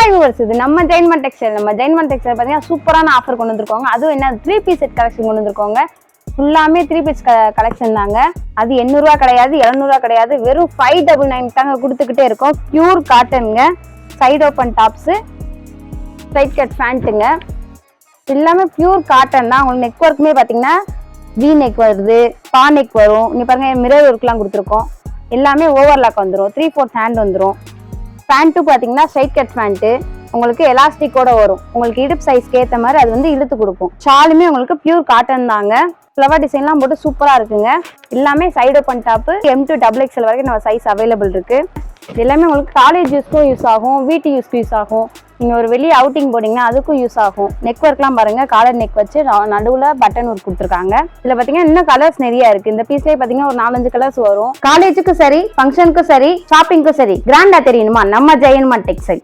Hi viewers, இது நம்ம ஜெயின்மன் textile. நம்ம ஜெயின்மன் டெக்ஸ்டைல் பார்த்தீங்கன்னா சூப்பரான ஆஃபர் கொண்டு வந்திருக்காங்க. அதுவும் என்ன 3 பீஸ் செட் கலெக்ஷன் கொண்டு வந்திருக்காங்க. ஃபுல்லாமே 3 பீஸ் கலெக்ஷன் தாங்க. அது 800 ரூபா கிடையாது, 700 ரூபா கிடையாது, வெறும் 599 தாங்க கொடுத்துக்கிட்டே இருக்கோம். பியூர் காட்டனுங்க, side open tops, straight cut பேண்ட்டுங்க, எல்லாமே பியூர் காட்டன் தான். உங்களுக்கு நெக் ஒர்க்குமே பார்த்தீங்கன்னா வி நெக் வருது, பா நெக் வரும். இங்கே பாருங்க மிரர் ஒர்க்லாம் கொடுத்துருக்கோம். எல்லாமே ஓவர்லாக் வந்துடும், 3/4 ஹேண்ட் வந்துடும். பேண்ட்டு பார்த்தீங்கன்னா ஸ்ட்ரைட் கட் பேண்ட்டு, உங்களுக்கு எலாஸ்டிக்கோட வரும். உங்களுக்கு இடுப்பு சைஸ்க்கு ஏற்ற மாதிரி அது வந்து இழுத்து கொடுக்கும். ஷாலுமே உங்களுக்கு பியூர் காட்டன் தாங்க. ஃப்ளவர் டிசைன்லாம் போட்டு சூப்பராக இருக்குங்க. எல்லாமே side open top, M to XXL வரைக்கும் நம்ம சைஸ் அவைலபிள் இருக்கு. இது எல்லாமே உங்களுக்கு காலேஜ் யூஸ்க்கும் யூஸ் ஆகும், வீட்டு யூஸ்க்கு யூஸ் ஆகும். நீங்கள் ஒரு வெளியே அவுட்டிங் போனீங்கன்னா அதுக்கும் யூஸ் ஆகும். நெக் ஒர்க்லாம் பாருங்க, காலர் நெக் வச்சு நடுவில் பட்டன் ஒர்க் கொடுத்துருக்காங்க. இதில் பார்த்தீங்கன்னா இன்னும் கலர்ஸ் நிறைய இருக்கு. இந்த பீஸ்லேயே பார்த்தீங்கன்னா ஒரு 4-5 கலர்ஸ் வரும். காலேஜுக்கும் சரி, ஃபங்க்ஷனுக்கும் சரி, ஷாப்பிங்க்கும் சரி, கிராண்டா தெரியணுமா நம்ம ஜெயின்மன் டெக்ஸ்டைல்.